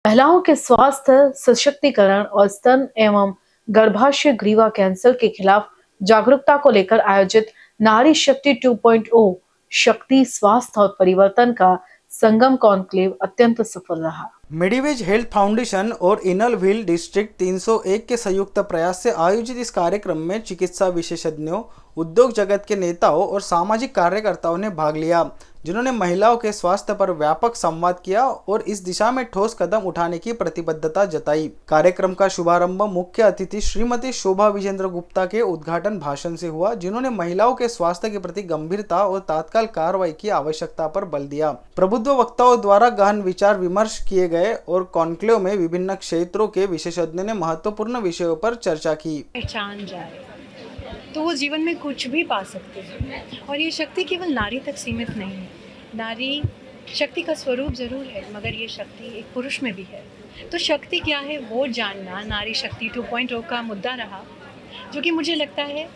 महिलाओं के स्वास्थ्य, सशक्तिकरण और स्तन एवं गर्भाशय ग्रीवा कैंसर के खिलाफ जागरूकता को लेकर आयोजित नारी शक्ति 2.0 शक्ति स्वास्थ्य और परिवर्तन का संगम कॉन्क्लेव अत्यंत सफल रहा। मेडिवेज हेल्थ फाउंडेशन और इनर व्हील डिस्ट्रिक्ट 301 के संयुक्त प्रयास से आयोजित इस कार्यक्रम में चिकित्सा विशेषज्ञों, उद्योग जगत के नेताओं और सामाजिक कार्यकर्ताओं ने भाग लिया, जिन्होंने महिलाओं के स्वास्थ्य पर व्यापक संवाद किया और इस दिशा में ठोस कदम उठाने की प्रतिबद्धता जताई। कार्यक्रम का शुभारंभ मुख्य अतिथि श्रीमती शोभा विजेंद्र गुप्ता के उद्घाटन भाषण से हुआ, जिन्होंने महिलाओं के स्वास्थ्य के प्रति गंभीरता और तत्काल कार्रवाई की आवश्यकता पर बल दिया। प्रबुद्ध वक्ताओं द्वारा गहन विचार विमर्श किए गए और कॉन्क्लेव में विभिन्न क्षेत्रों के विशेषज्ञों ने महत्वपूर्ण विषयों पर चर्चा की। पहचान जाए तो वो जीवन में कुछ भी पा सकते हैं और ये शक्ति केवल नारी तक सीमित नहीं है। नारी शक्ति का स्वरूप ज़रूर है, मगर ये शक्ति एक पुरुष में भी है। तो शक्ति क्या है वो जानना नारी शक्ति 2.0 का मुद्दा रहा, जो कि मुझे लगता है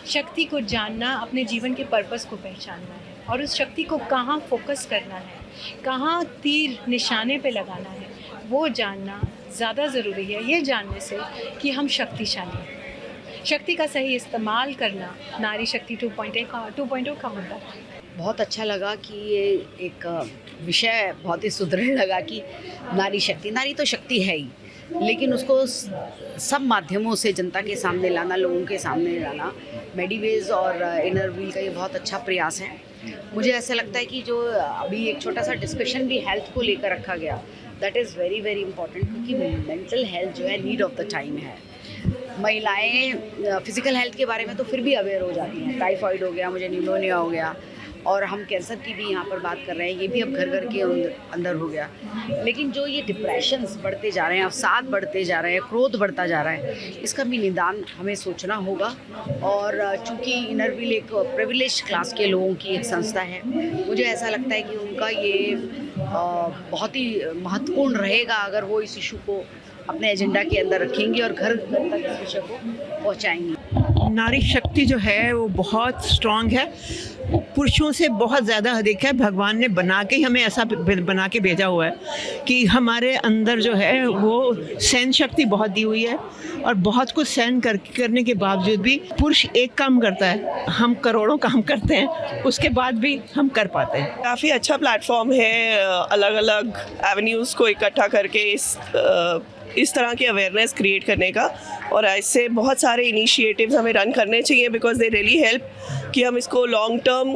शक्ति को जानना अपने जीवन के पर्पस को पहचानना है और उस शक्ति को कहाँ फोकस करना है, कहाँ तीर निशाने पे लगाना है, वो जानना ज़्यादा ज़रूरी है। ये जानने से कि हम शक्तिशाली हैं। शक्ति का सही इस्तेमाल करना नारी शक्ति 2.0 का मुद्दा है। बहुत अच्छा लगा कि ये एक विषय बहुत ही सुदृढ़ लगा कि नारी तो शक्ति है ही, लेकिन उसको सब माध्यमों से जनता के सामने लाना, लोगों के सामने लाना, मेडिवेज और इनर व्हील का ये बहुत अच्छा प्रयास है। मुझे ऐसा लगता है कि जो अभी एक छोटा सा डिस्कशन भी हेल्थ को लेकर रखा गया, that is very very important, क्योंकि मेंटल हेल्थ जो है नीड ऑफ द टाइम है। महिलाएं फिज़िकल हेल्थ के बारे में तो फिर भी अवेयर हो जाती हैं, टाइफाइड हो गया, मुझे न्यूमोनिया हो गया, और हम कैंसर की भी यहाँ पर बात कर रहे हैं, ये भी अब घर घर के अंदर हो गया। लेकिन जो ये डिप्रेशंस बढ़ते जा रहे हैं, अवसाद बढ़ते जा रहे हैं, क्रोध बढ़ता जा रहा है, इसका भी निदान हमें सोचना होगा। और चूँकि इनर व्हील एक प्रिविलेज क्लास के लोगों की एक संस्था है, मुझे ऐसा लगता है कि उनका ये बहुत ही महत्वपूर्ण रहेगा अगर वो इस इशू को अपने एजेंडा के अंदर रखेंगे और घर घर तक इस विषय को पहुँचाएंगे। नारी शक्ति जो है वो बहुत स्ट्रांग है, पुरुषों से बहुत ज़्यादा अधिक है। भगवान ने बना के हमें ऐसा बना के भेजा हुआ है कि हमारे अंदर जो है वो सहन शक्ति बहुत दी हुई है, और बहुत कुछ सहन करने के बावजूद भी पुरुष एक काम करता है, हम करोड़ों काम करते हैं, उसके बाद भी हम कर पाते हैं। काफ़ी अच्छा प्लेटफॉर्म है, अलग अलग एवेन्यूज़ को इकट्ठा करके इस तरह की अवेयरनेस क्रिएट करने का, और ऐसे बहुत सारे इनिशिएटिव्स हमें रन करने चाहिए, बिकॉज दे रियली हेल्प कि हम इसको लॉन्ग टर्म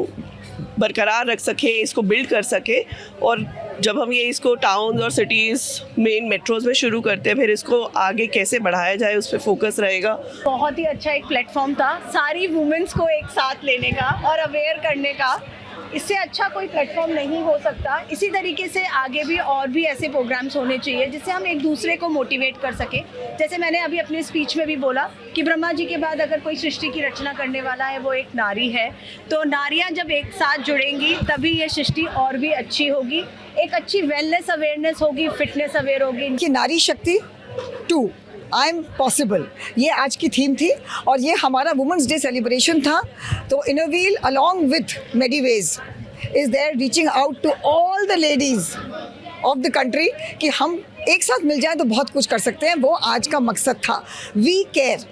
बरकरार रख सकें, इसको बिल्ड कर सकें। और जब हम ये इसको टाउन्स और सिटीज़ मेन मेट्रोज़ में शुरू करते हैं, फिर इसको आगे कैसे बढ़ाया जाए उस पर फोकस रहेगा। बहुत ही अच्छा एक प्लेटफॉर्म था सारी वुमेन्स को एक साथ लेने का और अवेयर करने का। इससे अच्छा कोई प्लेटफॉर्म नहीं हो सकता। इसी तरीके से आगे भी और भी ऐसे प्रोग्राम्स होने चाहिए जिससे हम एक दूसरे को मोटिवेट कर सके। जैसे मैंने अभी अपने स्पीच में भी बोला कि ब्रह्मा जी के बाद अगर कोई सृष्टि की रचना करने वाला है वो एक नारी है, तो नारियां जब एक साथ जुड़ेंगी तभी ये सृष्टि और भी अच्छी होगी, एक अच्छी वेलनेस अवेयरनेस होगी, फिटनेस अवेयर होगी। कि नारी शक्ति 2 आई एम पॉसिबल, ये आज की थीम थी और ये हमारा वुमेंस डे सेलिब्रेशन था। तो इनर व्हील अलॉन्ग विथ मेडिवेज is there reaching out to all the ladies of the country कि हम एक साथ मिल जाएं तो बहुत कुछ कर सकते हैं। वो आज का मकसद था। वी केयर,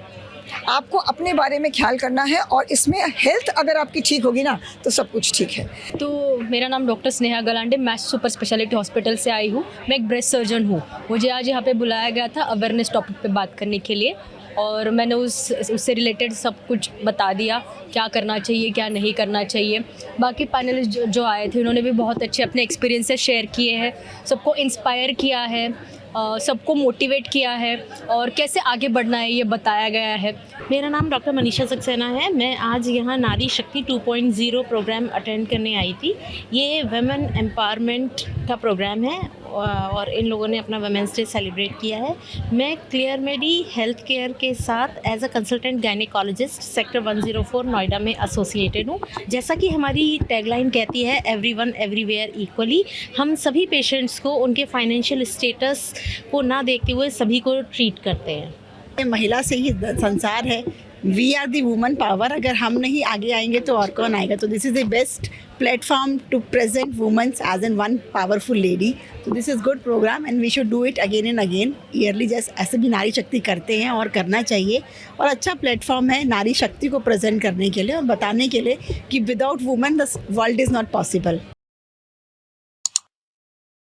आपको अपने बारे में ख्याल करना है और इसमें हेल्थ अगर आपकी ठीक होगी ना तो सब कुछ ठीक है। तो मेरा नाम डॉक्टर स्नेहा गलांडे, मैं सुपर स्पेशलिटी हॉस्पिटल से आई हूँ। मैं एक ब्रेस्ट सर्जन हूँ। मुझे आज यहाँ पे बुलाया गया था अवेयरनेस टॉपिक पे बात करने के लिए, और मैंने उससे रिलेटेड सब कुछ बता दिया, क्या करना चाहिए क्या नहीं करना चाहिए। बाकी पैनलिस्ट जो आए थे उन्होंने भी बहुत अच्छे अपने एक्सपीरियंसेस शेयर किए हैं, सबको इंस्पायर किया है, सबको मोटिवेट किया है और कैसे आगे बढ़ना है ये बताया गया है। मेरा नाम डॉक्टर मनीषा सक्सेना है। मैं आज यहाँ नारी शक्ति 2.0 प्रोग्राम अटेंड करने आई थी। ये वुमेन एम्पावरमेंट का प्रोग्राम है और इन लोगों ने अपना वुमेंस डे सेलिब्रेट किया है। मैं क्लियर मेडी हेल्थ केयर के साथ as a consultant gynaecologist sector 104 Noida में एसोसिएटेड हूँ। जैसा कि हमारी टैगलाइन कहती है, एवरीवन एवरीवेयर इक्वली, हम सभी पेशेंट्स को उनके फाइनेंशियल स्टेटस को ना देखते हुए सभी को ट्रीट करते हैं। महिला से ही संसार है, we are the woman power. अगर हम नहीं आगे आएंगे तो और कौन आएगा. तो this is the best platform to present women's as an one powerful lady. तो this is good program and we should do it again and again yearly. जैसे ऐसे भी नारी शक्ति करते हैं और करना चाहिए. और अच्छा प्लेटफॉर्म है नारी शक्ति को प्रेजेंट करने के लिए और बताने के लिए कि without women the world is not possible.